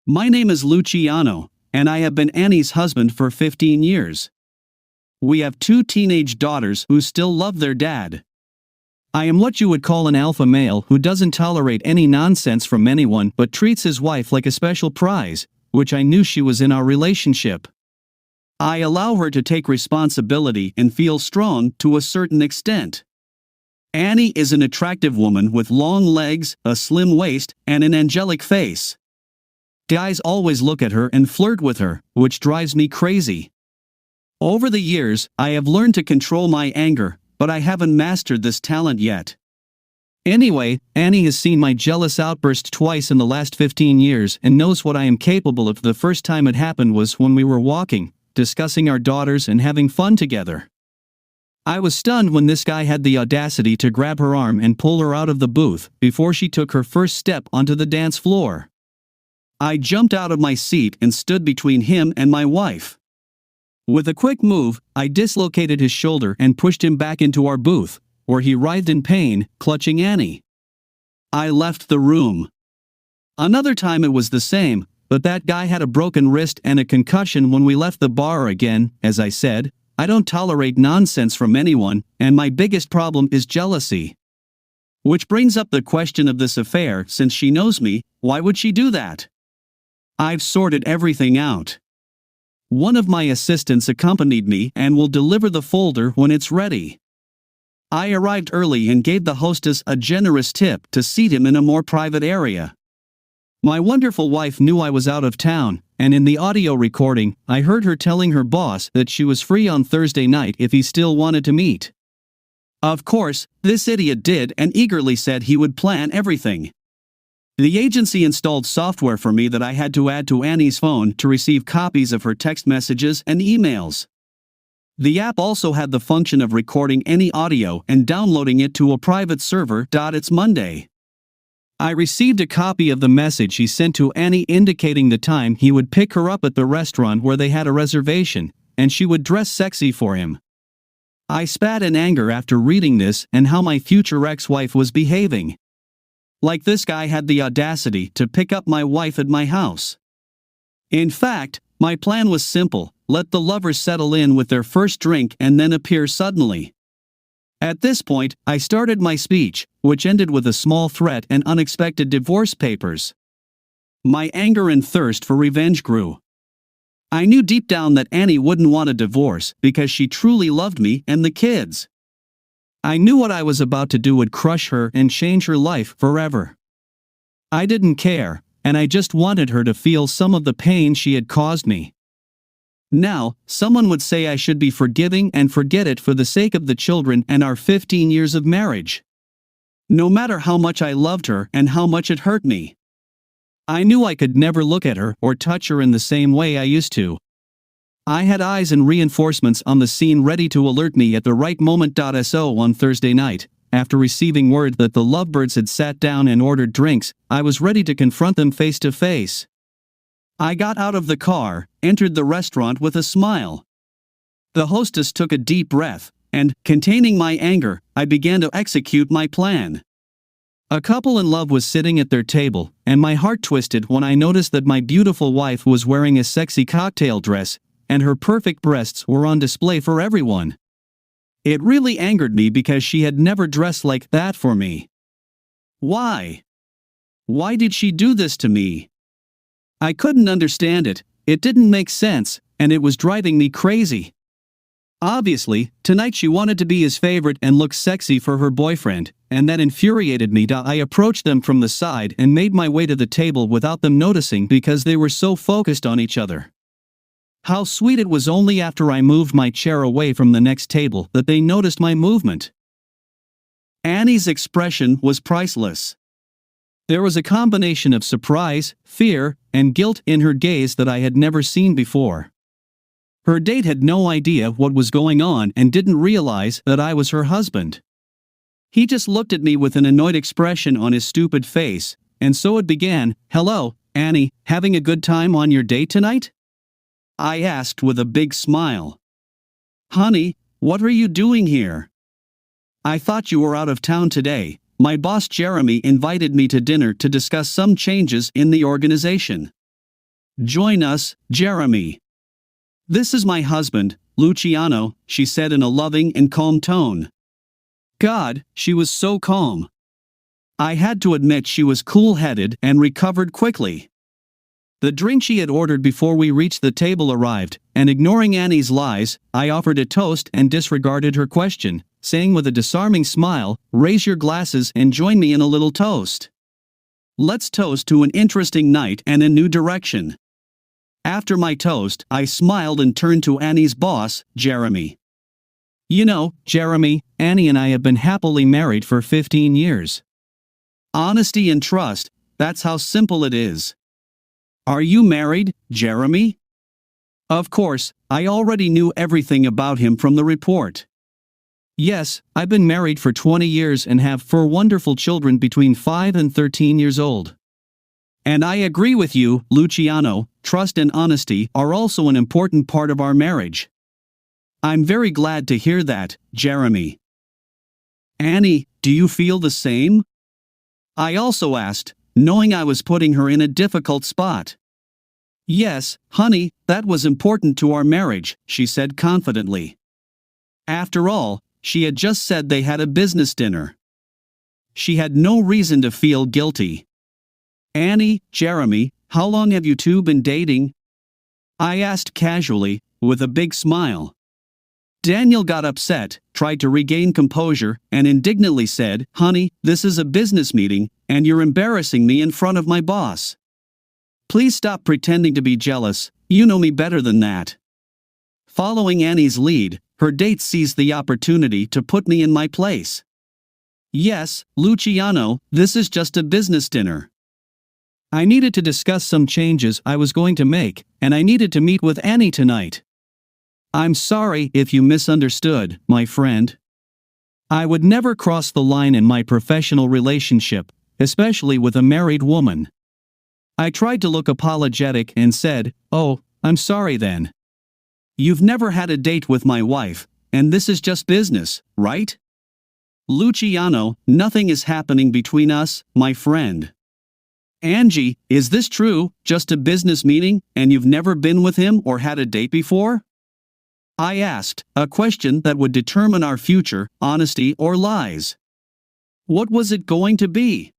My name is Luciano, and I have been Annie's husband for 15 years. We have two teenage daughters who still love their dad. I am what you would call an alpha male who doesn't tolerate any nonsense from anyone but treats his wife like a special prize, which I knew she was in our relationship. I allow her to take responsibility and feel strong to a certain extent. Annie is an attractive woman with long legs, a slim waist, and an angelic face. Guys always look at her and flirt with her, which drives me crazy. Over the years, I have learned to control my anger, but I haven't mastered this talent yet. Anyway, Annie has seen my jealous outburst twice in the last 15 years and knows what I am capable of. The first time it happened was when we were walking, discussing our daughters and having fun together. I was stunned when this guy had the audacity to grab her arm and pull her out of the booth before she took her first step onto the dance floor. I jumped out of my seat and stood between him and my wife. With a quick move, I dislocated his shoulder and pushed him back into our booth, where he writhed in pain, clutching Annie. I left the room. Another time it was the same, but that guy had a broken wrist and a concussion when we left the bar again. As I said, I don't tolerate nonsense from anyone, and my biggest problem is jealousy. Which brings up the question of this affair. Since she knows me, why would she do that? I've sorted everything out. One of my assistants accompanied me and will deliver the folder when it's ready. I arrived early and gave the hostess a generous tip to seat him in a more private area. My wonderful wife knew I was out of town, and in the audio recording, I heard her telling her boss that she was free on Thursday night if he still wanted to meet. Of course, this idiot did and eagerly said he would plan everything. The agency installed software for me that I had to add to Annie's phone to receive copies of her text messages and emails. The app also had the function of recording any audio and downloading it to a private server. It's Monday. I received a copy of the message he sent to Annie indicating the time he would pick her up at the restaurant where they had a reservation, and she would dress sexy for him. I spat in anger after reading this and how my future ex-wife was behaving. Like this guy had the audacity to pick up my wife at my house. In fact, my plan was simple: let the lovers settle in with their first drink and then appear suddenly. At this point, I started my speech, which ended with a small threat and unexpected divorce papers. My anger and thirst for revenge grew. I knew deep down that Annie wouldn't want a divorce because she truly loved me and the kids. I knew what I was about to do would crush her and change her life forever. I didn't care, and I just wanted her to feel some of the pain she had caused me. Now, someone would say I should be forgiving and forget it for the sake of the children and our 15 years of marriage. No matter how much I loved her and how much it hurt me. I knew I could never look at her or touch her in the same way I used to. I had eyes and reinforcements on the scene ready to alert me at the right moment. So on Thursday night, after receiving word that the lovebirds had sat down and ordered drinks, I was ready to confront them face to face. I got out of the car, entered the restaurant with a smile. The hostess took a deep breath, and, containing my anger, I began to execute my plan. A couple in love was sitting at their table, and my heart twisted when I noticed that my beautiful wife was wearing a sexy cocktail dress, and her perfect breasts were on display for everyone. It really angered me because she had never dressed like that for me. Why? Why did she do this to me? I couldn't understand it, it didn't make sense, and it was driving me crazy. Obviously, tonight she wanted to be his favorite and look sexy for her boyfriend, and that infuriated me. I approached them from the side and made my way to the table without them noticing because they were so focused on each other. How sweet it was only after I moved my chair away from the next table that they noticed my movement. Annie's expression was priceless. There was a combination of surprise, fear, and guilt in her gaze that I had never seen before. Her date had no idea what was going on and didn't realize that I was her husband. He just looked at me with an annoyed expression on his stupid face, and so it began. "Hello, Annie, having a good time on your date tonight?" I asked with a big smile. "Honey, what are you doing here?" "I thought you were out of town today. My boss Jeremy invited me to dinner to discuss some changes in the organization." Join us, Jeremy. This is my husband, Luciano, she said in a loving and calm tone. God, she was so calm. I had to admit she was cool-headed and recovered quickly. The drink she had ordered before we reached the table arrived, and ignoring Annie's lies, I offered a toast and disregarded her question, saying with a disarming smile, "Raise your glasses and join me in a little toast. Let's toast to an interesting night and a new direction." After my toast, I smiled and turned to Annie's boss, Jeremy. You know, Jeremy, Annie and I have been happily married for 15 years. Honesty and trust, that's how simple it is. Are you married, Jeremy? Of course, I already knew everything about him from the report. Yes, I've been married for 20 years and have 4 wonderful children between 5 and 13 years old. And I agree with you, Luciano, trust and honesty are also an important part of our marriage. I'm very glad to hear that, Jeremy. Annie, do you feel the same? I also asked, knowing I was putting her in a difficult spot. Yes, honey, that was important to our marriage, she said confidently. After all, she had just said they had a business dinner. She had no reason to feel guilty. Annie, Jeremy, how long have you two been dating? I asked casually, with a big smile. Daniel got upset, tried to regain composure, and indignantly said, "Honey, this is a business meeting, and you're embarrassing me in front of my boss. Please stop pretending to be jealous, you know me better than that." Following Annie's lead, her date seized the opportunity to put me in my place. Yes, Luciano, this is just a business dinner. I needed to discuss some changes I was going to make, and I needed to meet with Annie tonight. I'm sorry if you misunderstood, my friend. I would never cross the line in my professional relationship, especially with a married woman. I tried to look apologetic and said, "Oh, I'm sorry then. You've never had a date with my wife, and this is just business, right? Luciano, nothing is happening between us, my friend." Angie, is this true, just a business meeting, and you've never been with him or had a date before? I asked, a question that would determine our future, honesty or lies. What was it going to be?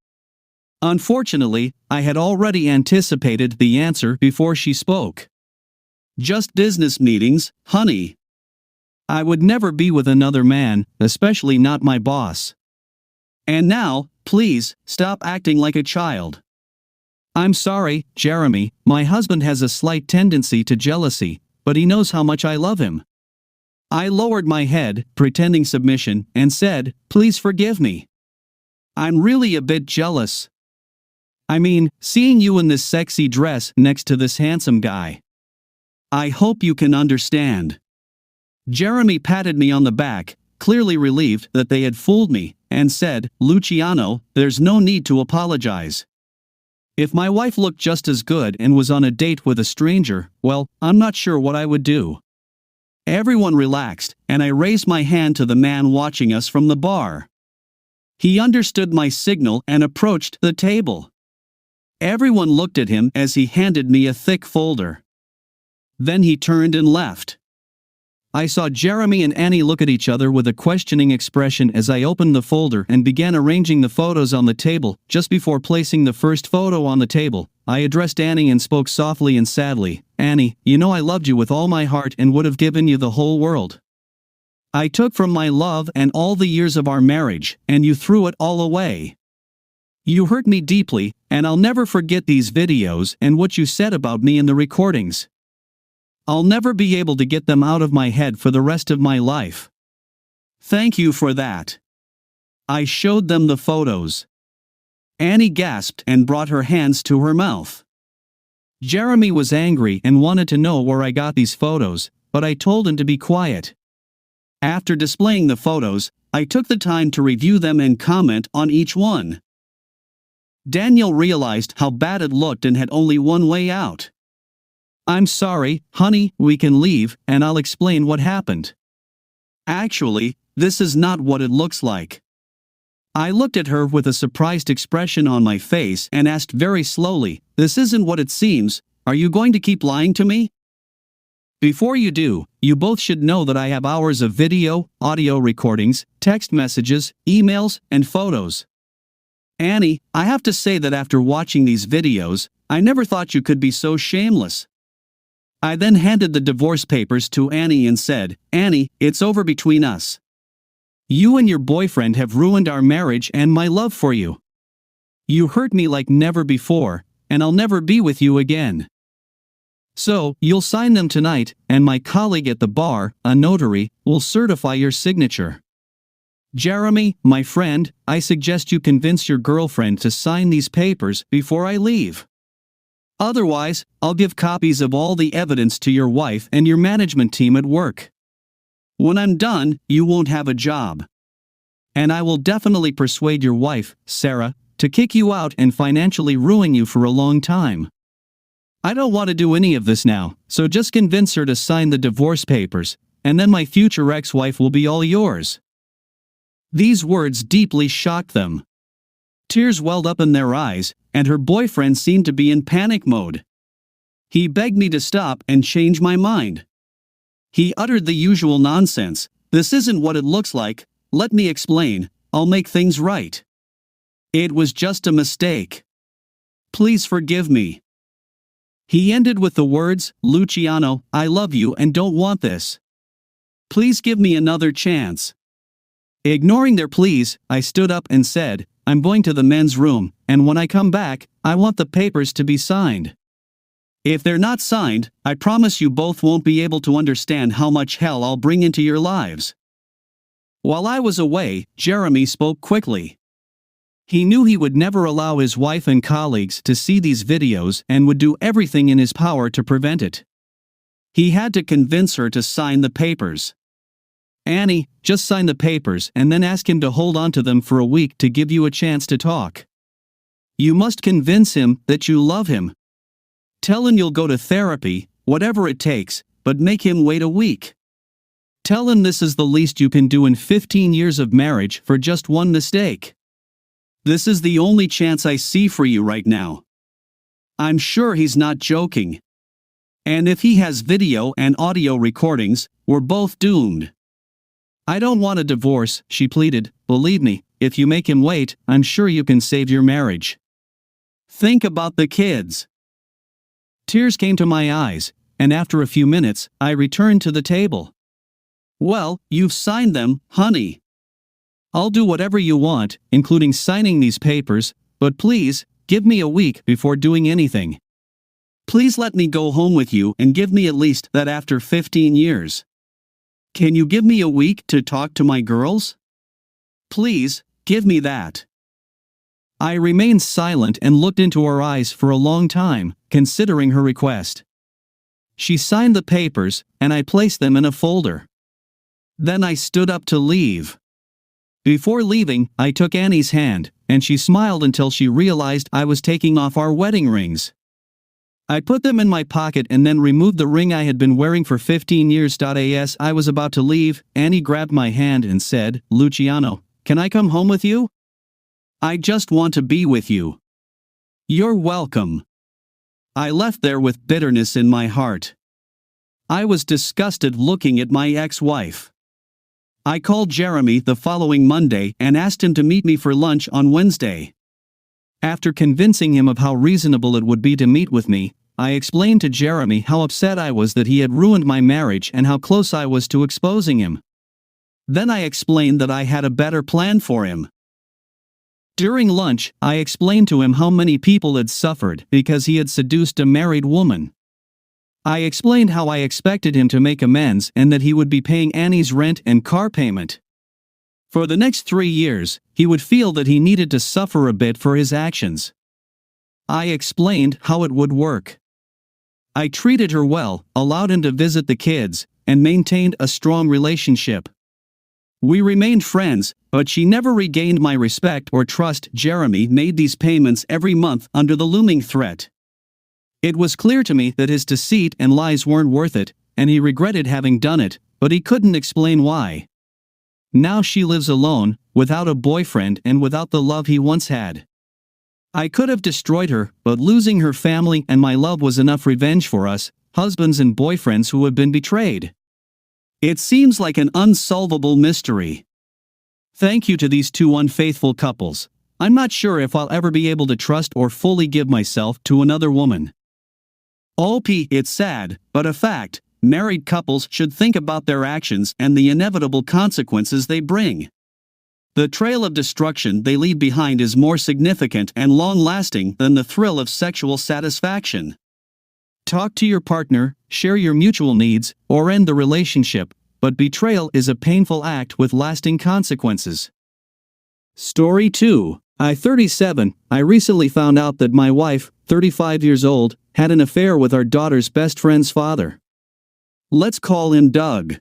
Unfortunately, I had already anticipated the answer before she spoke. Just business meetings, honey. I would never be with another man, especially not my boss. And now, please, stop acting like a child. I'm sorry, Jeremy, my husband has a slight tendency to jealousy, but he knows how much I love him. I lowered my head, pretending submission, and said, "Please forgive me. I'm really a bit jealous. I mean, seeing you in this sexy dress next to this handsome guy. I hope you can understand." Jeremy patted me on the back, clearly relieved that they had fooled me, and said, "Luciano, there's no need to apologize. If my wife looked just as good and was on a date with a stranger, well, I'm not sure what I would do." Everyone relaxed, and I raised my hand to the man watching us from the bar. He understood my signal and approached the table. Everyone looked at him as he handed me a thick folder. Then he turned and left. I saw Jeremy and Annie look at each other with a questioning expression as I opened the folder and began arranging the photos on the table. Just before placing the first photo on the table, I addressed Annie and spoke softly and sadly, "Annie, you know I loved you with all my heart and would have given you the whole world. I took from my love and all the years of our marriage, and you threw it all away. You hurt me deeply, and I'll never forget these videos and what you said about me in the recordings. I'll never be able to get them out of my head for the rest of my life. Thank you for that." I showed them the photos. Annie gasped and brought her hands to her mouth. Jeremy was angry and wanted to know where I got these photos, but I told him to be quiet. After displaying the photos, I took the time to review them and comment on each one. Daniel realized how bad it looked and had only one way out. "I'm sorry, honey, we can leave, and I'll explain what happened. Actually, this is not what it looks like." I looked at her with a surprised expression on my face and asked very slowly, "This isn't what it seems, Are you going to keep lying to me? Before you do, you both should know that I have hours of video, audio recordings, text messages, emails, and photos. Annie, I have to say that after watching these videos, I never thought you could be so shameless. I then handed the divorce papers to Annie and said, Annie, it's over between us. You and your boyfriend have ruined our marriage and my love for you. You hurt me like never before, and I'll never be with you again. So, you'll sign them tonight, and my colleague at the bar, a notary, will certify your signature. Jeremy, my friend, I suggest you convince your girlfriend to sign these papers before I leave. Otherwise, I'll give copies of all the evidence to your wife and your management team at work. When I'm done, you won't have a job. And I will definitely persuade your wife, Sarah, to kick you out and financially ruin you for a long time. I don't want to do any of this now, so just convince her to sign the divorce papers, and then my future ex-wife will be all yours. These words deeply shocked them. Tears welled up in their eyes, and her boyfriend seemed to be in panic mode. He begged me to stop and change my mind. He uttered the usual nonsense, "This isn't what it looks like, let me explain, I'll make things right. It was just a mistake. Please forgive me." He ended with the words, "Luciano, I love you and don't want this. Please give me another chance." Ignoring their pleas, I stood up and said, "I'm going to the men's room, and when I come back, I want the papers to be signed. If they're not signed, I promise you both won't be able to understand how much hell I'll bring into your lives." While I was away, Jeremy spoke quickly. He knew he would never allow his wife and colleagues to see these videos and would do everything in his power to prevent it. He had to convince her to sign the papers. "Annie, just sign the papers and then ask him to hold on to them for a week to give you a chance to talk. You must convince him that you love him. Tell him you'll go to therapy, whatever it takes, but make him wait a week. Tell him this is the least you can do in 15 years of marriage for just one mistake. This is the only chance I see for you right now. I'm sure he's not joking. And if he has video and audio recordings, we're both doomed." "I don't want a divorce," she pleaded. "Believe me, if you make him wait, I'm sure you can save your marriage. Think about the kids." Tears came to my eyes, and after a few minutes, I returned to the table. "Well, you've signed them, honey. I'll do whatever you want, including signing these papers, but please, give me a week before doing anything. Please let me go home with you and give me at least that after 15 years. Can you give me a week to talk to my girls? Please, give me that." I remained silent and looked into her eyes for a long time, considering her request. She signed the papers, and I placed them in a folder. Then I stood up to leave. Before leaving, I took Annie's hand, and she smiled until she realized I was taking off our wedding rings. I put them in my pocket and then removed the ring I had been wearing for 15 years. As I was about to leave, Annie grabbed my hand and said, "Luciano, can I come home with you? I just want to be with you." "You're welcome." I left there with bitterness in my heart. I was disgusted looking at my ex-wife. I called Jeremy the following Monday and asked him to meet me for lunch on Wednesday. After convincing him of how reasonable it would be to meet with me, I explained to Jeremy how upset I was that he had ruined my marriage and how close I was to exposing him. Then I explained that I had a better plan for him. During lunch, I explained to him how many people had suffered because he had seduced a married woman. I explained how I expected him to make amends and that he would be paying Annie's rent and car payment. For the next 3 years, he would feel that he needed to suffer a bit for his actions. I explained how it would work. I treated her well, allowed him to visit the kids, and maintained a strong relationship. We remained friends, but she never regained my respect or trust. Jeremy made these payments every month under the looming threat. It was clear to me that his deceit and lies weren't worth it, and he regretted having done it, but he couldn't explain why. Now she lives alone, without a boyfriend and without the love he once had. I could have destroyed her, but losing her family and my love was enough revenge for us, husbands and boyfriends who have been betrayed. It seems like an unsolvable mystery. Thank you to these two unfaithful couples. I'm not sure if I'll ever be able to trust or fully give myself to another woman. OP, it's sad, but a fact. Married couples should think about their actions and the inevitable consequences they bring. The trail of destruction they leave behind is more significant and long-lasting than the thrill of sexual satisfaction. Talk to your partner, share your mutual needs, or end the relationship, but betrayal is a painful act with lasting consequences. Story 2. I 37. I recently found out that my wife, 35 years old, had an affair with our daughter's best friend's father. Let's call him Doug.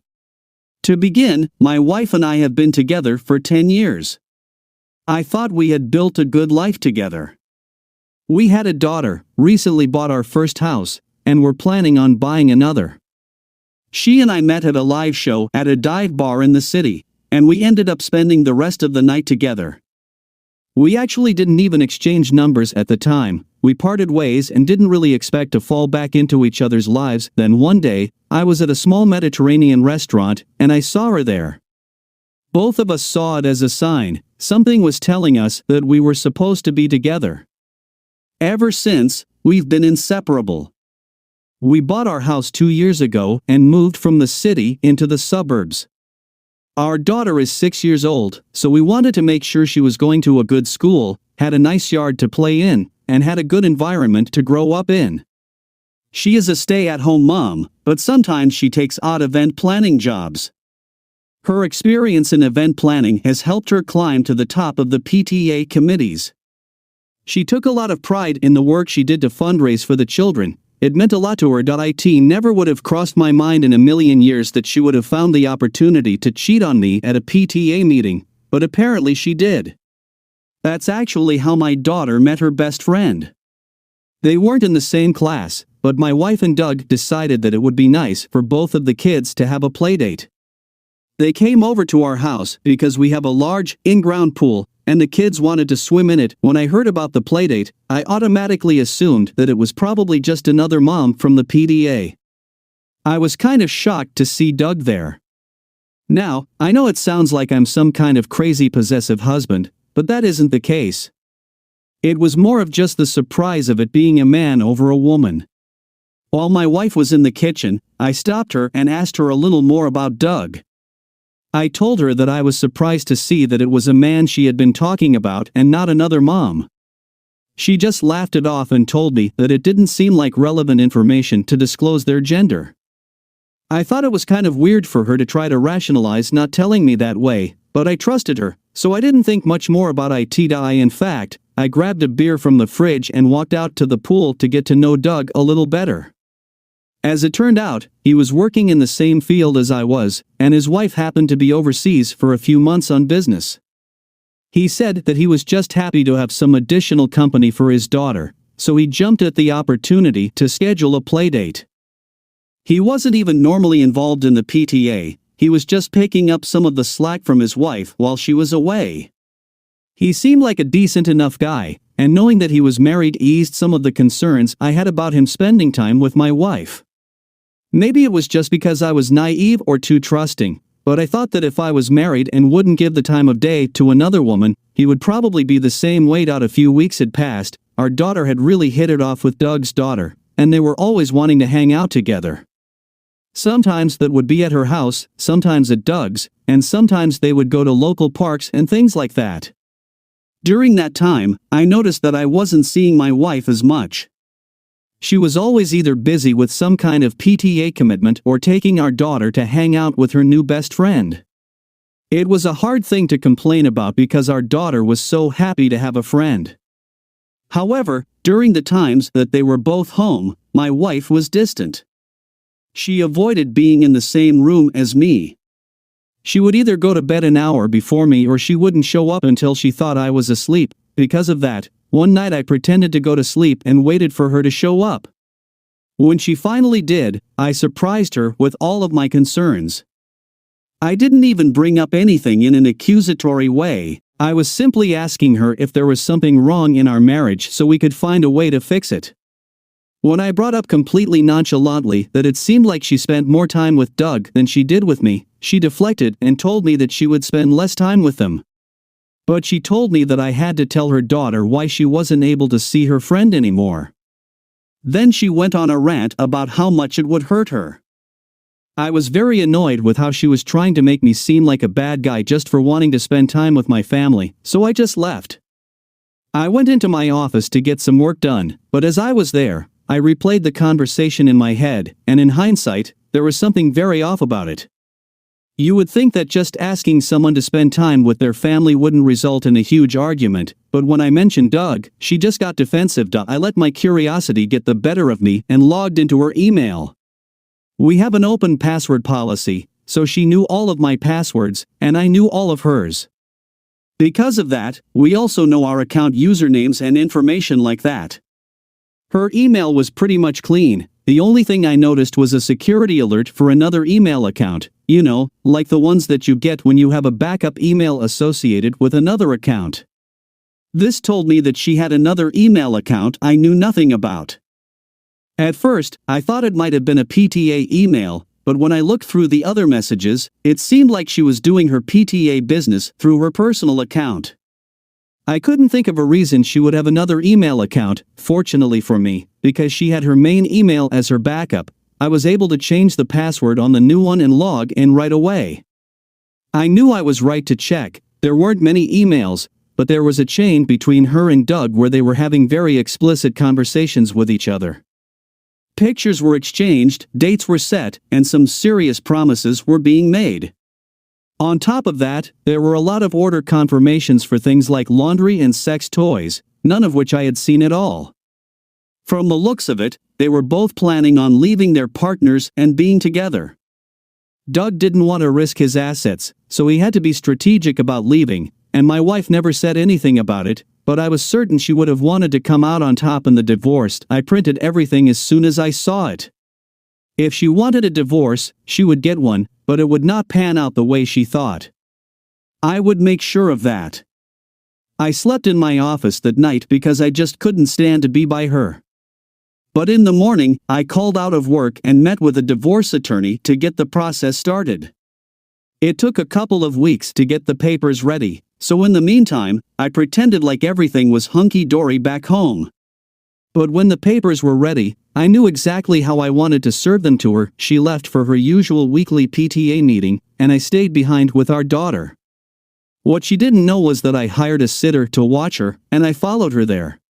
To begin, my wife and I have been together for 10 years. I thought we had built a good life together. We had a daughter, recently bought our first house, and were planning on buying another. She and I met at a live show at a dive bar in the city, and we ended up spending the rest of the night together. We actually didn't even exchange numbers at the time. We parted ways and didn't really expect to fall back into each other's lives. Then one day, I was at a small Mediterranean restaurant, and I saw her there. Both of us saw it as a sign. Something was telling us that we were supposed to be together. Ever since, we've been inseparable. We bought our house 2 years ago and moved from the city into the suburbs. Our daughter is 6 years old, so we wanted to make sure she was going to a good school, had a nice yard to play in, and had a good environment to grow up in. She is a stay-at-home mom, but sometimes she takes odd event planning jobs. Her experience in event planning has helped her climb to the top of the PTA committees. She took a lot of pride in the work she did to fundraise for the children. It meant a lot to her. It never would have crossed my mind in a million years that she would have found the opportunity to cheat on me at a PTA meeting, but apparently she did. That's actually how my daughter met her best friend. They weren't in the same class, but my wife and Doug decided that it would be nice for both of the kids to have a playdate. They came over to our house because we have a large, in-ground pool, and the kids wanted to swim in it. When I heard about the playdate, I automatically assumed that it was probably just another mom from the PTA. I was kind of shocked to see Doug there. Now, I know it sounds like I'm some kind of crazy possessive husband, but that isn't the case. It was more of just the surprise of it being a man over a woman. While my wife was in the kitchen, I stopped her and asked her a little more about Doug. I told her that I was surprised to see that it was a man she had been talking about and not another mom. She just laughed it off and told me that it didn't seem like relevant information to disclose their gender. I thought it was kind of weird for her to try to rationalize not telling me that way, but I trusted her, so I didn't think much more about it. In fact, I grabbed a beer from the fridge and walked out to the pool to get to know Doug a little better. As it turned out, he was working in the same field as I was, and his wife happened to be overseas for a few months on business. He said that he was just happy to have some additional company for his daughter, so he jumped at the opportunity to schedule a playdate. He wasn't even normally involved in the PTA, he was just picking up some of the slack from his wife while she was away. He seemed like a decent enough guy, and knowing that he was married eased some of the concerns I had about him spending time with my wife. Maybe it was just because I was naive or too trusting, but I thought that if I was married and wouldn't give the time of day to another woman, he would probably be the same way. A few weeks had passed, our daughter had really hit it off with Doug's daughter, and they were always wanting to hang out together. Sometimes that would be at her house, sometimes at Doug's, and sometimes they would go to local parks and things like that. During that time, I noticed that I wasn't seeing my wife as much. She was always either busy with some kind of PTA commitment or taking our daughter to hang out with her new best friend. It was a hard thing to complain about because our daughter was so happy to have a friend. However, during the times that they were both home, my wife was distant. She avoided being in the same room as me. She would either go to bed an hour before me or she wouldn't show up until she thought I was asleep. Because of that, one night I pretended to go to sleep and waited for her to show up. When she finally did, I surprised her with all of my concerns. I didn't even bring up anything in an accusatory way. I was simply asking her if there was something wrong in our marriage so we could find a way to fix it. When I brought up completely nonchalantly that it seemed like she spent more time with Doug than she did with me, she deflected and told me that she would spend less time with them. But she told me that I had to tell her daughter why she wasn't able to see her friend anymore. Then she went on a rant about how much it would hurt her. I was very annoyed with how she was trying to make me seem like a bad guy just for wanting to spend time with my family, so I just left. I went into my office to get some work done, but as I was there, I replayed the conversation in my head, and in hindsight, there was something very off about it. You would think that just asking someone to spend time with their family wouldn't result in a huge argument, but when I mentioned Doug, she just got defensive. I let my curiosity get the better of me and logged into her email. We have an open password policy, so she knew all of my passwords, and I knew all of hers. Because of that, we also know our account usernames and information like that. Her email was pretty much clean. The only thing I noticed was a security alert for another email account, like the ones that you get when you have a backup email associated with another account. This told me that she had another email account I knew nothing about. At first, I thought it might have been a PTA email, but when I looked through the other messages, it seemed like she was doing her PTA business through her personal account. I couldn't think of a reason she would have another email account. Fortunately for me, because she had her main email as her backup, I was able to change the password on the new one and log in right away. I knew I was right to check. There weren't many emails, but there was a chain between her and Doug where they were having very explicit conversations with each other. Pictures were exchanged, dates were set, and some serious promises were being made. On top of that, there were a lot of order confirmations for things like laundry and sex toys, none of which I had seen at all. From the looks of it, they were both planning on leaving their partners and being together. Doug didn't want to risk his assets, so he had to be strategic about leaving, and my wife never said anything about it, but I was certain she would have wanted to come out on top in the divorce. I printed everything as soon as I saw it. If she wanted a divorce, she would get one, but it would not pan out the way she thought. I would make sure of that. I slept in my office that night because I just couldn't stand to be by her. But in the morning, I called out of work and met with a divorce attorney to get the process started. It took a couple of weeks to get the papers ready, so in the meantime, I pretended like everything was hunky-dory back home. But when the papers were ready, I knew exactly how I wanted to serve them to her. She left for her usual weekly PTA meeting, and I stayed behind with our daughter. What she didn't know was that I hired a sitter to watch her, and I followed her there.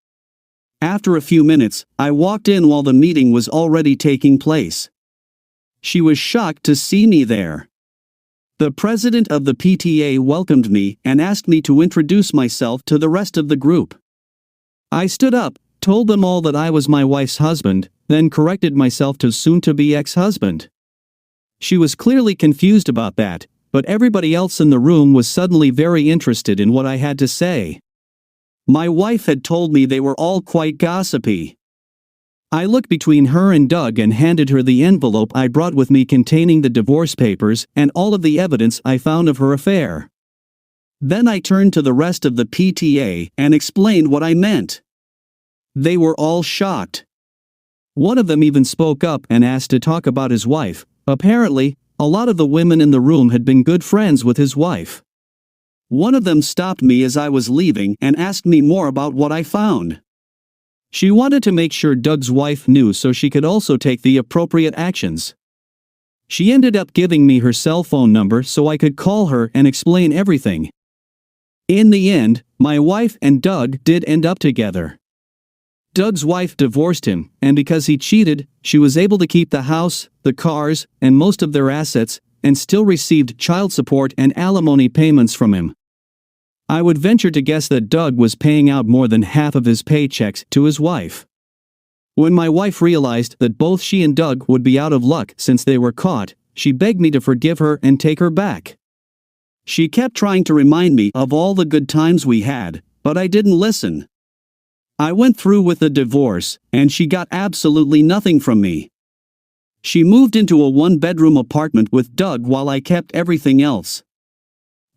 After a few minutes, I walked in while the meeting was already taking place. She was shocked to see me there. The president of the PTA welcomed me and asked me to introduce myself to the rest of the group. I stood up, told them all that I was my wife's husband, then corrected myself to soon-to-be ex-husband. She was clearly confused about that, but everybody else in the room was suddenly very interested in what I had to say. My wife had told me they were all quite gossipy. I looked between her and Doug and handed her the envelope I brought with me containing the divorce papers and all of the evidence I found of her affair. Then I turned to the rest of the PTA and explained what I meant. They were all shocked. One of them even spoke up and asked to talk about his wife. Apparently, a lot of the women in the room had been good friends with his wife. One of them stopped me as I was leaving and asked me more about what I found. She wanted to make sure Doug's wife knew so she could also take the appropriate actions. She ended up giving me her cell phone number so I could call her and explain everything. In the end, my wife and Doug did end up together. Doug's wife divorced him, and because he cheated, she was able to keep the house, the cars, and most of their assets, and still received child support and alimony payments from him. I would venture to guess that Doug was paying out more than half of his paychecks to his wife. When my wife realized that both she and Doug would be out of luck since they were caught, she begged me to forgive her and take her back. She kept trying to remind me of all the good times we had, but I didn't listen. I went through with the divorce, and she got absolutely nothing from me. She moved into a one-bedroom apartment with Doug while I kept everything else.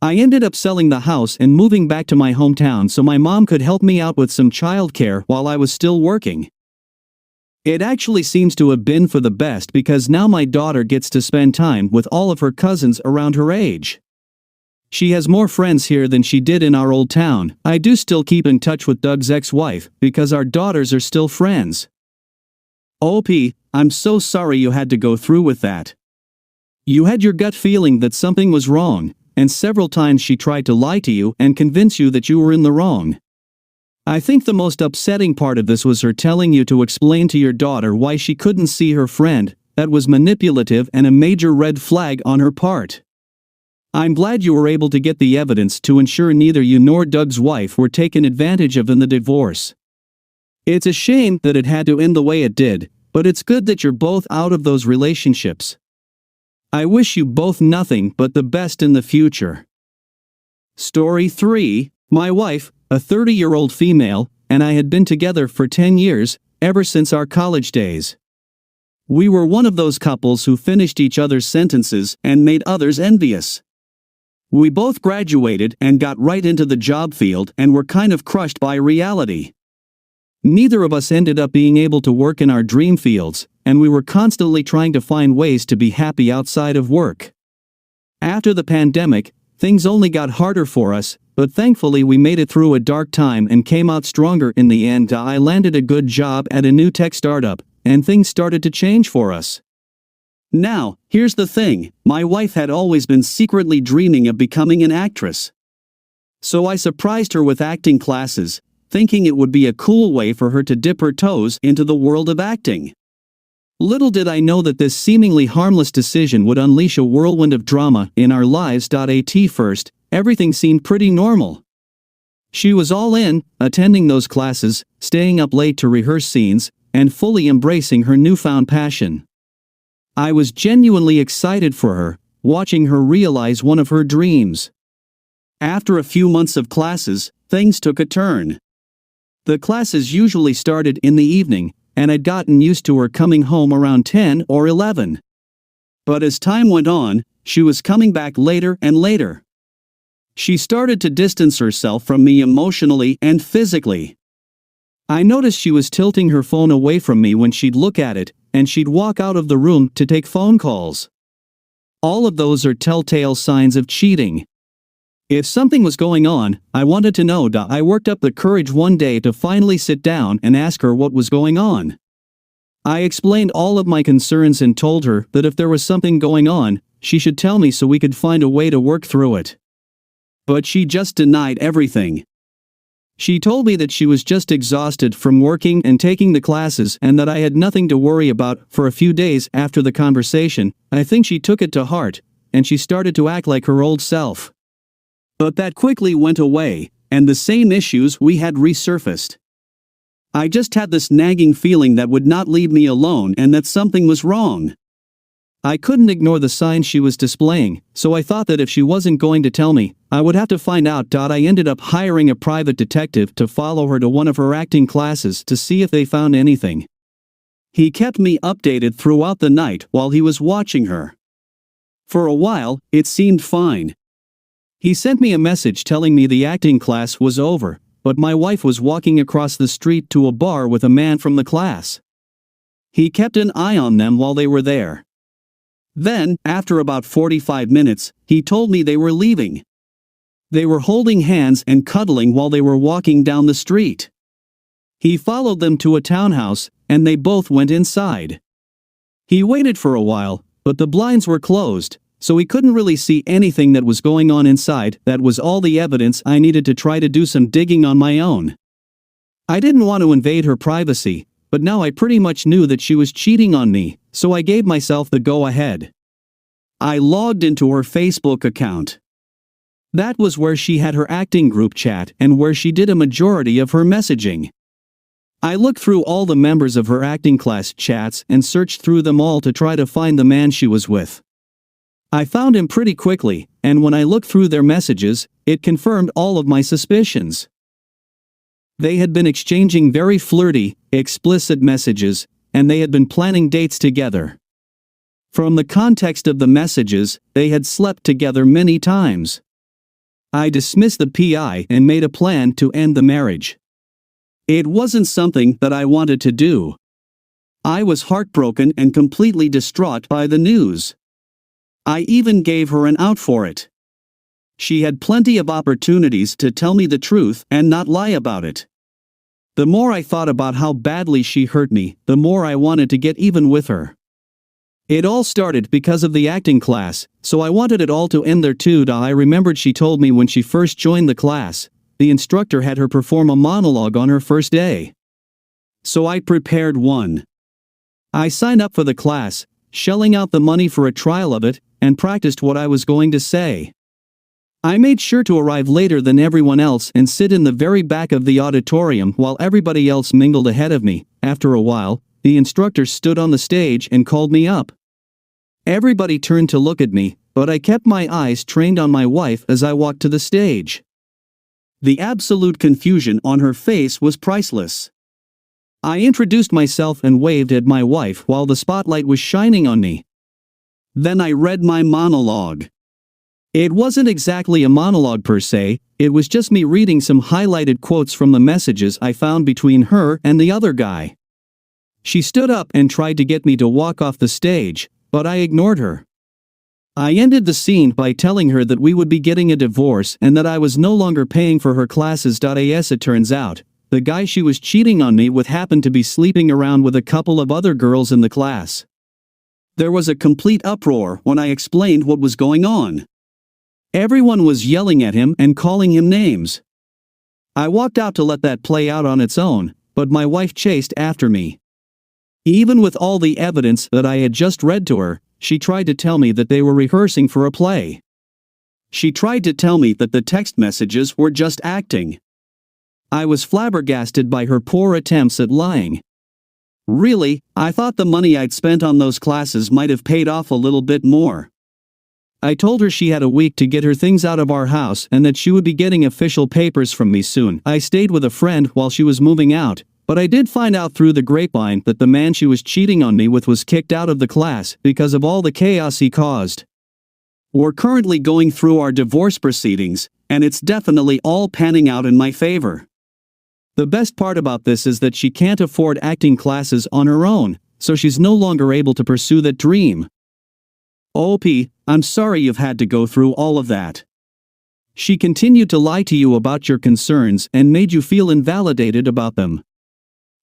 I ended up selling the house and moving back to my hometown so my mom could help me out with some childcare while I was still working. It actually seems to have been for the best because now my daughter gets to spend time with all of her cousins around her age. She has more friends here than she did in our old town. I do still keep in touch with Doug's ex-wife because our daughters are still friends. OP, I'm so sorry you had to go through with that. You had your gut feeling that something was wrong, and several times she tried to lie to you and convince you that you were in the wrong. I think the most upsetting part of this was her telling you to explain to your daughter why she couldn't see her friend. That was manipulative and a major red flag on her part. I'm glad you were able to get the evidence to ensure neither you nor Doug's wife were taken advantage of in the divorce. It's a shame that it had to end the way it did, but it's good that you're both out of those relationships. I wish you both nothing but the best in the future. Story 3. My wife, a 30-year-old female, and I had been together for 10 years, ever since our college days. We were one of those couples who finished each other's sentences and made others envious. We both graduated and got right into the job field and were kind of crushed by reality. Neither of us ended up being able to work in our dream fields, and we were constantly trying to find ways to be happy outside of work. After the pandemic, things only got harder for us, but thankfully we made it through a dark time and came out stronger in the end. I landed a good job at a new tech startup, and things started to change for us. Now, here's the thing, my wife had always been secretly dreaming of becoming an actress. So I surprised her with acting classes, thinking it would be a cool way for her to dip her toes into the world of acting. Little did I know that this seemingly harmless decision would unleash a whirlwind of drama in our lives. At first, everything seemed pretty normal. She was all in, attending those classes, staying up late to rehearse scenes, and fully embracing her newfound passion. I was genuinely excited for her, watching her realize one of her dreams. After a few months of classes, things took a turn. The classes usually started in the evening, and I'd gotten used to her coming home around 10 or 11. But as time went on, she was coming back later and later. She started to distance herself from me emotionally and physically. I noticed she was tilting her phone away from me when she'd look at it, and she'd walk out of the room to take phone calls. All of those are telltale signs of cheating. If something was going on, I wanted to know. I worked up the courage one day to finally sit down and ask her what was going on. I explained all of my concerns and told her that if there was something going on, she should tell me so we could find a way to work through it. But she just denied everything. She told me that she was just exhausted from working and taking the classes and that I had nothing to worry about. For a few days after the conversation, I think she took it to heart, and she started to act like her old self. But that quickly went away, and the same issues we had resurfaced. I just had this nagging feeling that would not leave me alone and that something was wrong. I couldn't ignore the signs she was displaying, so I thought that if she wasn't going to tell me, I would have to find out. I ended up hiring a private detective to follow her to one of her acting classes to see if they found anything. He kept me updated throughout the night while he was watching her. For a while, it seemed fine. He sent me a message telling me the acting class was over, but my wife was walking across the street to a bar with a man from the class. He kept an eye on them while they were there. Then, after about 45 minutes, he told me they were leaving. They were holding hands and cuddling while they were walking down the street. He followed them to a townhouse, and they both went inside. He waited for a while, but the blinds were closed, so he couldn't really see anything that was going on inside. That was all the evidence I needed to try to do some digging on my own. I didn't want to invade her privacy, but now I pretty much knew that she was cheating on me, so I gave myself the go-ahead. I logged into her Facebook account. That was where she had her acting group chat and where she did a majority of her messaging. I looked through all the members of her acting class chats and searched through them all to try to find the man she was with. I found him pretty quickly, and when I looked through their messages, it confirmed all of my suspicions. They had been exchanging very flirty, explicit messages, and they had been planning dates together. From the context of the messages, they had slept together many times. I dismissed the PI and made a plan to end the marriage. It wasn't something that I wanted to do. I was heartbroken and completely distraught by the news. I even gave her an out for it. She had plenty of opportunities to tell me the truth and not lie about it. The more I thought about how badly she hurt me, the more I wanted to get even with her. It all started because of the acting class, so I wanted it all to end there too. I remembered she told me when she first joined the class, the instructor had her perform a monologue on her first day. So I prepared one. I signed up for the class, shelling out the money for a trial of it, and practiced what I was going to say. I made sure to arrive later than everyone else and sit in the very back of the auditorium while everybody else mingled ahead of me. After a while, the instructor stood on the stage and called me up. Everybody turned to look at me, but I kept my eyes trained on my wife as I walked to the stage. The absolute confusion on her face was priceless. I introduced myself and waved at my wife while the spotlight was shining on me. Then I read my monologue. It wasn't exactly a monologue per se, it was just me reading some highlighted quotes from the messages I found between her and the other guy. She stood up and tried to get me to walk off the stage, but I ignored her. I ended the scene by telling her that we would be getting a divorce and that I was no longer paying for her classes. As it turns out, the guy she was cheating on me with happened to be sleeping around with a couple of other girls in the class. There was a complete uproar when I explained what was going on. Everyone was yelling at him and calling him names. I walked out to let that play out on its own, but my wife chased after me. Even with all the evidence that I had just read to her, she tried to tell me that they were rehearsing for a play. She tried to tell me that the text messages were just acting. I was flabbergasted by her poor attempts at lying. Really, I thought the money I'd spent on those classes might have paid off a little bit more. I told her she had a week to get her things out of our house and that she would be getting official papers from me soon. I stayed with a friend while she was moving out, but I did find out through the grapevine that the man she was cheating on me with was kicked out of the class because of all the chaos he caused. We're currently going through our divorce proceedings, and it's definitely all panning out in my favor. The best part about this is that she can't afford acting classes on her own, so she's no longer able to pursue that dream. OP, I'm sorry you've had to go through all of that. She continued to lie to you about your concerns and made you feel invalidated about them.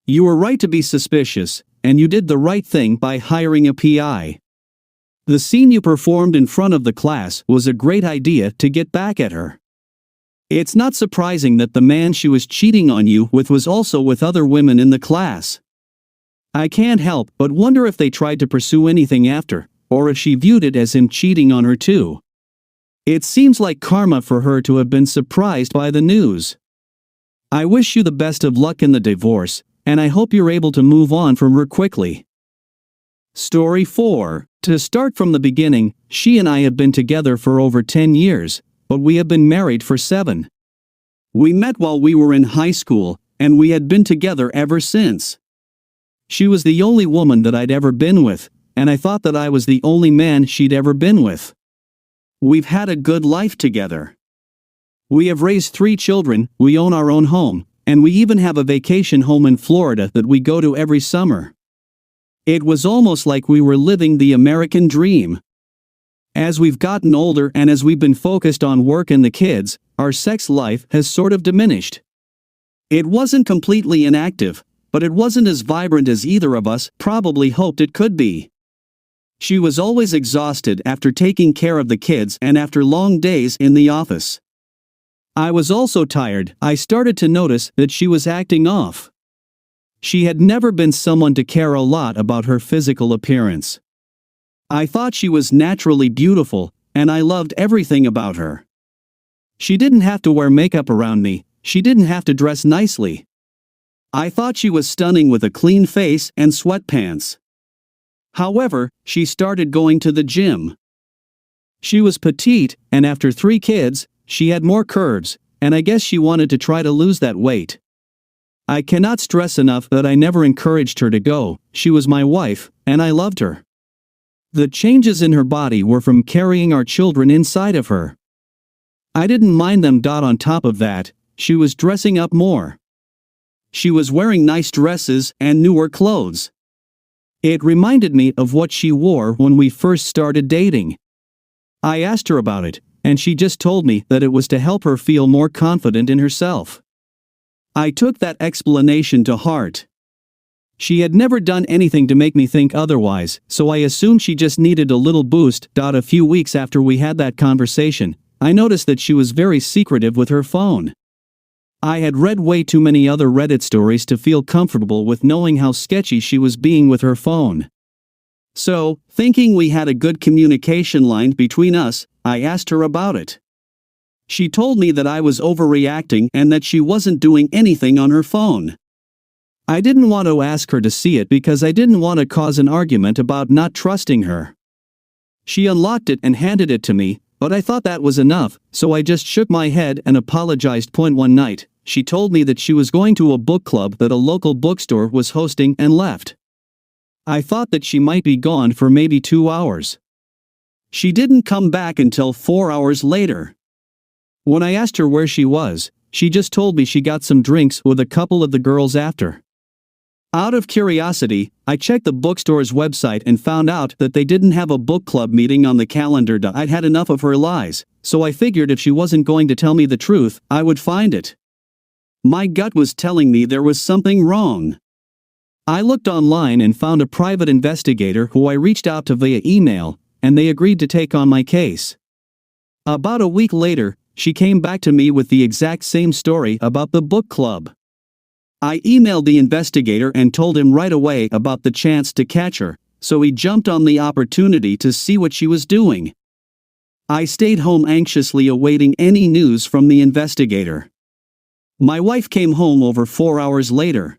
You were right to be suspicious, and you did the right thing by hiring a PI. The scene you performed in front of the class was a great idea to get back at her. It's not surprising that the man she was cheating on you with was also with other women in the class. I can't help but wonder if they tried to pursue anything after, or if she viewed it as him cheating on her too. It seems like karma for her to have been surprised by the news. I wish you the best of luck in the divorce, and I hope you're able to move on from her quickly. Story 4. To start from the beginning, she and I have been together for over 10 years, but we have been married for 7. We met while we were in high school, and we had been together ever since. She was the only woman that I'd ever been with, and I thought that I was the only man she'd ever been with. We've had a good life together. We have raised 3 children, we own our own home, and we even have a vacation home in Florida that we go to every summer. It was almost like we were living the American dream. As we've gotten older and as we've been focused on work and the kids, our sex life has sort of diminished. It wasn't completely inactive, but it wasn't as vibrant as either of us probably hoped it could be. She was always exhausted after taking care of the kids and after long days in the office. I was also tired. I started to notice that she was acting off. She had never been someone to care a lot about her physical appearance. I thought she was naturally beautiful, and I loved everything about her. She didn't have to wear makeup around me, she didn't have to dress nicely. I thought she was stunning with a clean face and sweatpants. However, she started going to the gym. She was petite, and after 3 kids, she had more curves, and I guess she wanted to try to lose that weight. I cannot stress enough that I never encouraged her to go. She was my wife, and I loved her. The changes in her body were from carrying our children inside of her. I didn't mind them. On top of that, she was dressing up more. She was wearing nice dresses and newer clothes. It reminded me of what she wore when we first started dating. I asked her about it, and she just told me that it was to help her feel more confident in herself. I took that explanation to heart. She had never done anything to make me think otherwise, so I assumed she just needed a little boost. A few weeks after we had that conversation, I noticed that she was very secretive with her phone. I had read way too many other Reddit stories to feel comfortable with knowing how sketchy she was being with her phone. So, thinking we had a good communication line between us, I asked her about it. She told me that I was overreacting and that she wasn't doing anything on her phone. I didn't want to ask her to see it because I didn't want to cause an argument about not trusting her. She unlocked it and handed it to me, but I thought that was enough, so I just shook my head and apologized. One night, she told me that she was going to a book club that a local bookstore was hosting and left. I thought that she might be gone for maybe 2 hours. She didn't come back until 4 hours later. When I asked her where she was, she just told me she got some drinks with a couple of the girls after. Out of curiosity, I checked the bookstore's website and found out that they didn't have a book club meeting on the calendar. I'd had enough of her lies, so I figured if she wasn't going to tell me the truth, I would find it. My gut was telling me there was something wrong. I looked online and found a private investigator who I reached out to via email, and they agreed to take on my case. About a week later, she came back to me with the exact same story about the book club. I emailed the investigator and told him right away about the chance to catch her, so he jumped on the opportunity to see what she was doing. I stayed home anxiously awaiting any news from the investigator. My wife came home over 4 hours later.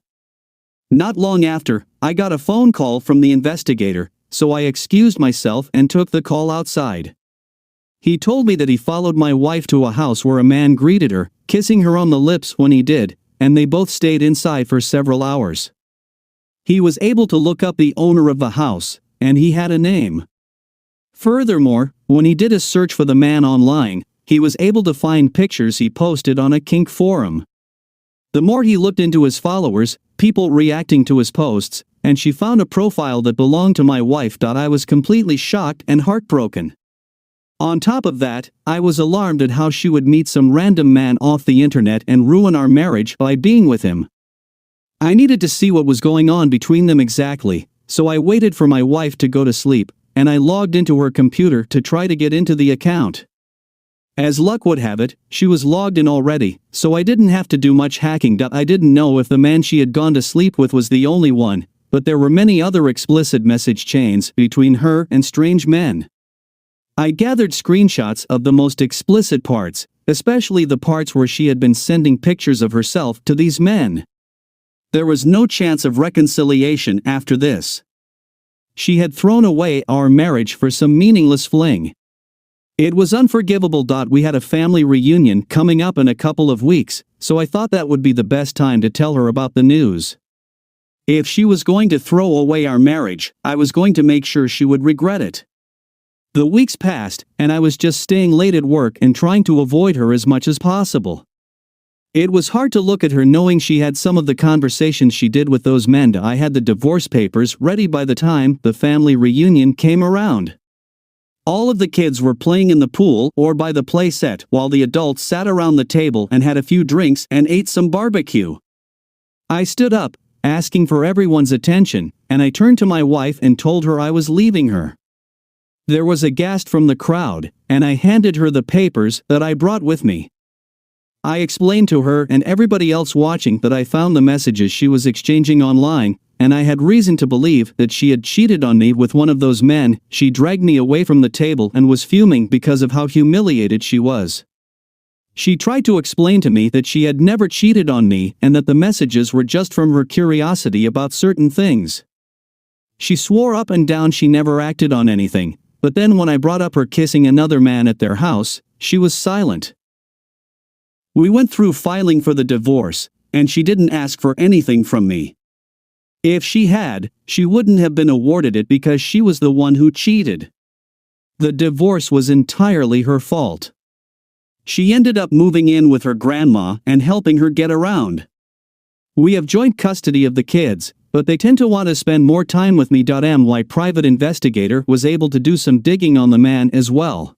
Not long after, I got a phone call from the investigator, so I excused myself and took the call outside. He told me that he followed my wife to a house where a man greeted her, kissing her on the lips when he did, and they both stayed inside for several hours. He was able to look up the owner of the house, and he had a name. Furthermore, when he did a search for the man online, he was able to find pictures he posted on a kink forum. The more he looked into his followers, people reacting to his posts, and she found a profile that belonged to my wife. I was completely shocked and heartbroken. On top of that, I was alarmed at how she would meet some random man off the internet and ruin our marriage by being with him. I needed to see what was going on between them exactly, so I waited for my wife to go to sleep, and I logged into her computer to try to get into the account. As luck would have it, she was logged in already, so I didn't have to do much hacking. I didn't know if the man she had gone to sleep with was the only one, but there were many other explicit message chains between her and strange men. I gathered screenshots of the most explicit parts, especially the parts where she had been sending pictures of herself to these men. There was no chance of reconciliation after this. She had thrown away our marriage for some meaningless fling. It was unforgivable. We had a family reunion coming up in a couple of weeks, so I thought that would be the best time to tell her about the news. If she was going to throw away our marriage, I was going to make sure she would regret it. The weeks passed, and I was just staying late at work and trying to avoid her as much as possible. It was hard to look at her knowing she had some of the conversations she did with those men. I had the divorce papers ready by the time the family reunion came around. All of the kids were playing in the pool or by the play set while the adults sat around the table and had a few drinks and ate some barbecue. I stood up, asking for everyone's attention, and I turned to my wife and told her I was leaving her. There was a gasp from the crowd, and I handed her the papers that I brought with me. I explained to her and everybody else watching that I found the messages she was exchanging online, and I had reason to believe that she had cheated on me with one of those men. She dragged me away from the table and was fuming because of how humiliated she was. She tried to explain to me that she had never cheated on me and that the messages were just from her curiosity about certain things. She swore up and down she never acted on anything, but then when I brought up her kissing another man at their house, she was silent. We went through filing for the divorce, and she didn't ask for anything from me. If she had, she wouldn't have been awarded it because she was the one who cheated. The divorce was entirely her fault. She ended up moving in with her grandma and helping her get around. We have joint custody of the kids, but they tend to want to spend more time with me. My private investigator was able to do some digging on the man as well.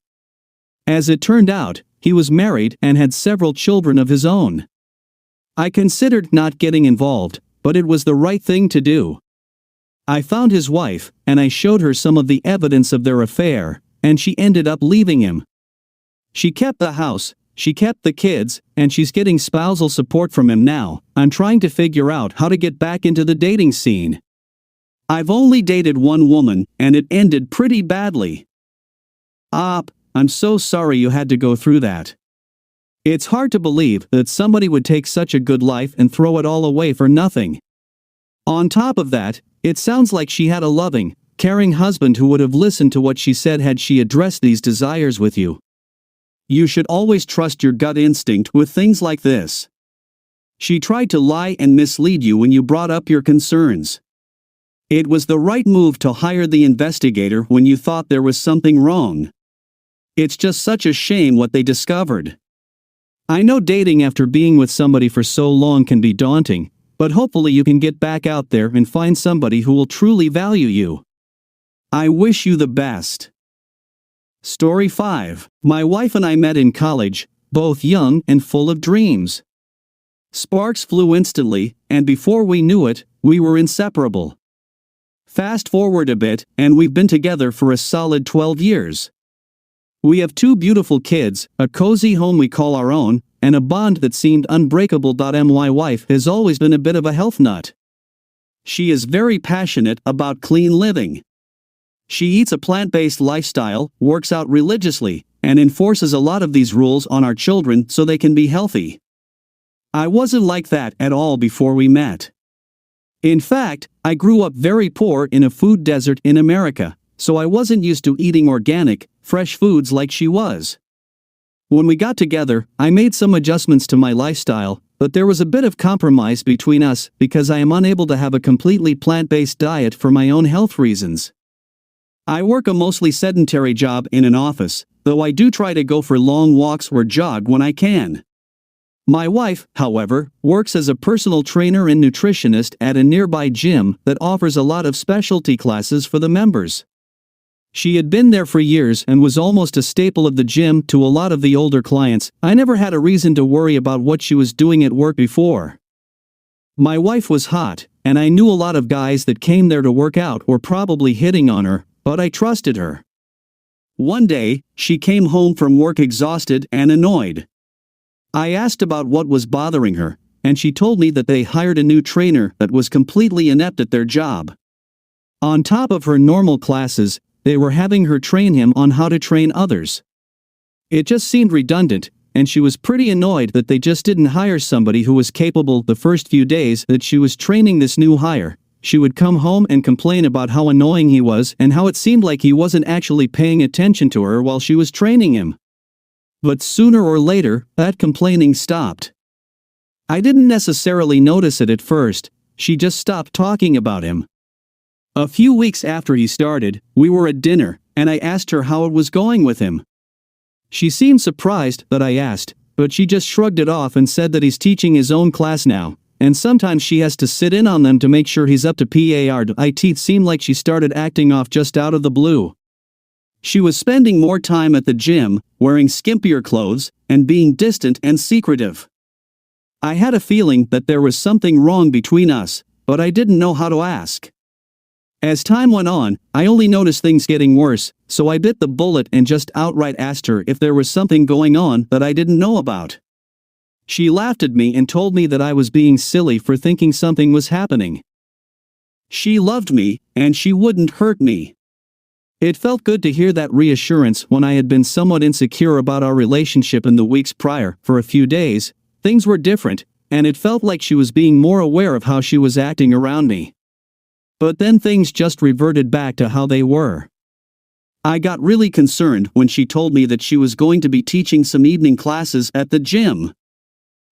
As it turned out, he was married and had several children of his own. I considered not getting involved, but it was the right thing to do. I found his wife, and I showed her some of the evidence of their affair, and she ended up leaving him. She kept the house, she kept the kids, and she's getting spousal support from him now. I'm trying to figure out how to get back into the dating scene. I've only dated one woman, and it ended pretty badly. I'm so sorry you had to go through that. It's hard to believe that somebody would take such a good life and throw it all away for nothing. On top of that, it sounds like she had a loving, caring husband who would have listened to what she said had she addressed these desires with you. You should always trust your gut instinct with things like this. She tried to lie and mislead you when you brought up your concerns. It was the right move to hire the investigator when you thought there was something wrong. It's just such a shame what they discovered. I know dating after being with somebody for so long can be daunting, but hopefully you can get back out there and find somebody who will truly value you. I wish you the best. Story 5. My wife and I met in college, both young and full of dreams. Sparks flew instantly, and before we knew it, we were inseparable. Fast forward a bit, and we've been together for a solid 12 years. We have 2 beautiful kids, a cozy home we call our own, and a bond that seemed unbreakable. My wife has always been a bit of a health nut. She is very passionate about clean living. She eats a plant-based lifestyle, works out religiously, and enforces a lot of these rules on our children so they can be healthy. I wasn't like that at all before we met. In fact, I grew up very poor in a food desert in America, so I wasn't used to eating organic, fresh foods like she was. When we got together, I made some adjustments to my lifestyle, but there was a bit of compromise between us because I am unable to have a completely plant-based diet for my own health reasons. I work a mostly sedentary job in an office, though I do try to go for long walks or jog when I can. My wife, however, works as a personal trainer and nutritionist at a nearby gym that offers a lot of specialty classes for the members. She had been there for years and was almost a staple of the gym to a lot of the older clients. I never had a reason to worry about what she was doing at work before. My wife was hot, and I knew a lot of guys that came there to work out were probably hitting on her, but I trusted her. One day, she came home from work exhausted and annoyed. I asked about what was bothering her, and she told me that they hired a new trainer that was completely inept at their job. On top of her normal classes, they were having her train him on how to train others. It just seemed redundant, and she was pretty annoyed that they just didn't hire somebody who was capable. The first few days that she was training this new hire, she would come home and complain about how annoying he was and how it seemed like he wasn't actually paying attention to her while she was training him. But sooner or later, that complaining stopped. I didn't necessarily notice it at first, she just stopped talking about him. A few weeks after he started, we were at dinner, and I asked her how it was going with him. She seemed surprised that I asked, but she just shrugged it off and said that he's teaching his own class now, and sometimes she has to sit in on them to make sure he's up to par. It seemed like she started acting off just out of the blue. She was spending more time at the gym, wearing skimpier clothes, and being distant and secretive. I had a feeling that there was something wrong between us, but I didn't know how to ask. As time went on, I only noticed things getting worse, so I bit the bullet and just outright asked her if there was something going on that I didn't know about. She laughed at me and told me that I was being silly for thinking something was happening. She loved me, and she wouldn't hurt me. It felt good to hear that reassurance when I had been somewhat insecure about our relationship in the weeks prior. For a few days, things were different, and it felt like she was being more aware of how she was acting around me. But then things just reverted back to how they were. I got really concerned when she told me that she was going to be teaching some evening classes at the gym.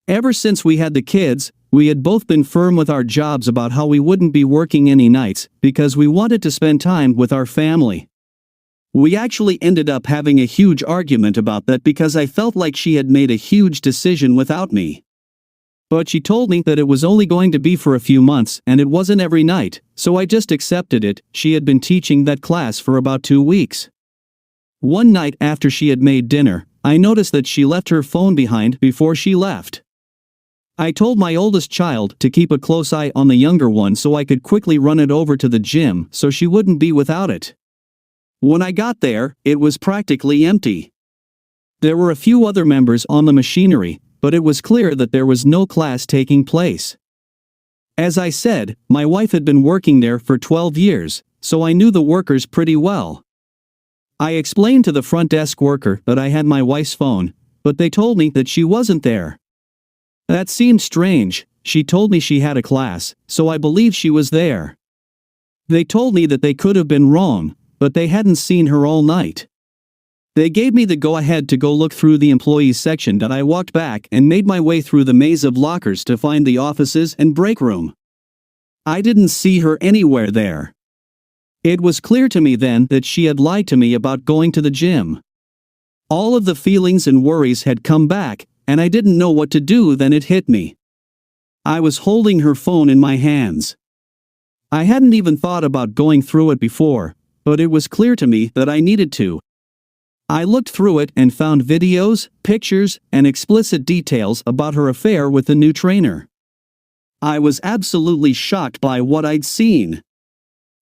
Ever since we had the kids, we had both been firm with our jobs about how we wouldn't be working any nights because we wanted to spend time with our family. We actually ended up having a huge argument about that because I felt like she had made a huge decision without me. But she told me that it was only going to be for a few months and it wasn't every night, so I just accepted it. She had been teaching that class for about 2 weeks. One night after she had made dinner, I noticed that she left her phone behind before she left. I told my oldest child to keep a close eye on the younger one so I could quickly run it over to the gym so she wouldn't be without it. When I got there, it was practically empty. There were a few other members on the machinery, but it was clear that there was no class taking place. As I said, my wife had been working there for 12 years, so I knew the workers pretty well. I explained to the front desk worker that I had my wife's phone, but they told me that she wasn't there. That seemed strange. She told me she had a class, so I believed she was there. They told me that they could have been wrong, but they hadn't seen her all night. They gave me the go-ahead to go look through the employees section, and I walked back and made my way through the maze of lockers to find the offices and break room. I didn't see her anywhere there. It was clear to me then that she had lied to me about going to the gym. All of the feelings and worries had come back, and I didn't know what to do. Then it hit me. I was holding her phone in my hands. I hadn't even thought about going through it before, but it was clear to me that I needed to. I looked through it and found videos, pictures, and explicit details about her affair with the new trainer. I was absolutely shocked by what I'd seen.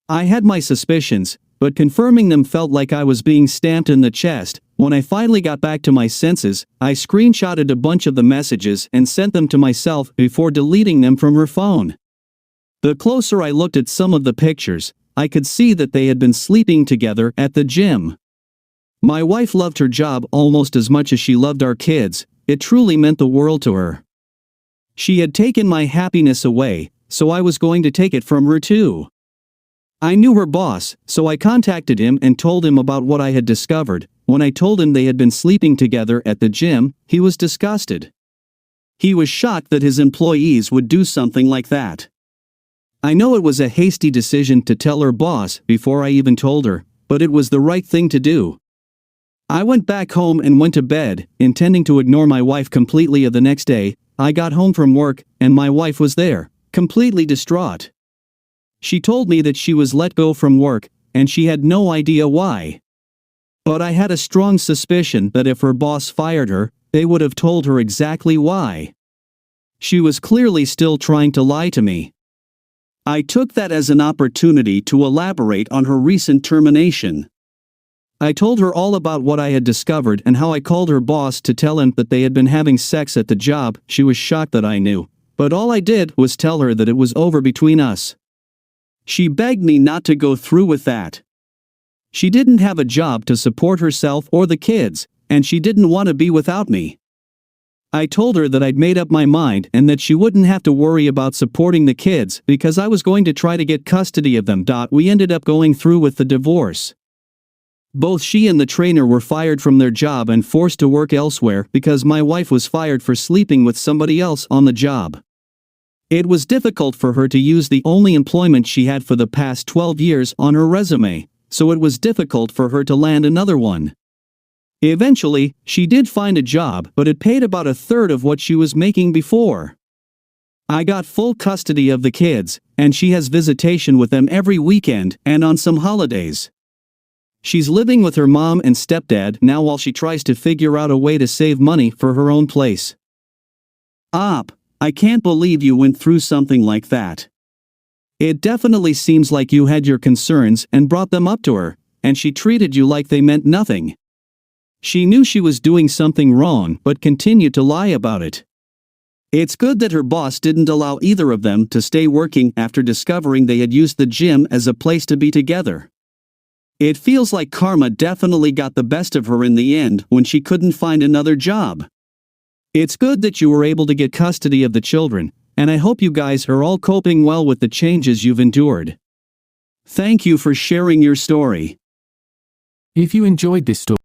I had my suspicions, but confirming them felt like I was being stamped in the chest. When I finally got back to my senses, I screenshotted a bunch of the messages and sent them to myself before deleting them from her phone. The closer I looked at some of the pictures, I could see that they had been sleeping together at the gym. My wife loved her job almost as much as she loved our kids. It truly meant the world to her. She had taken my happiness away, so I was going to take it from her too. I knew her boss, so I contacted him and told him about what I had discovered. When I told him they had been sleeping together at the gym, he was disgusted. He was shocked that his employees would do something like that. I know it was a hasty decision to tell her boss before I even told her, but it was the right thing to do. I went back home and went to bed, intending to ignore my wife completely. The next day, I got home from work, and my wife was there, completely distraught. She told me that she was let go from work, and she had no idea why. But I had a strong suspicion that if her boss fired her, they would have told her exactly why. She was clearly still trying to lie to me. I took that as an opportunity to elaborate on her recent termination. I told her all about what I had discovered and how I called her boss to tell him that they had been having sex at the job. She was shocked that I knew, but all I did was tell her that it was over between us. She begged me not to go through with that. She didn't have a job to support herself or the kids, and she didn't want to be without me. I told her that I'd made up my mind and that she wouldn't have to worry about supporting the kids because I was going to try to get custody of them. We ended up going through with the divorce. Both she and the trainer were fired from their job and forced to work elsewhere because my wife was fired for sleeping with somebody else on the job. It was difficult for her to use the only employment she had for the past 12 years on her resume, so it was difficult for her to land another one. Eventually, she did find a job, but it paid about a third of what she was making before. I got full custody of the kids, and she has visitation with them every weekend and on some holidays. She's living with her mom and stepdad now while she tries to figure out a way to save money for her own place. I can't believe you went through something like that. It definitely seems like you had your concerns and brought them up to her, and she treated you like they meant nothing. She knew she was doing something wrong but continued to lie about it. It's good that her boss didn't allow either of them to stay working after discovering they had used the gym as a place to be together. It feels like karma definitely got the best of her in the end when she couldn't find another job. It's good that you were able to get custody of the children, and I hope you guys are all coping well with the changes you've endured. Thank you for sharing your story. If you enjoyed this story,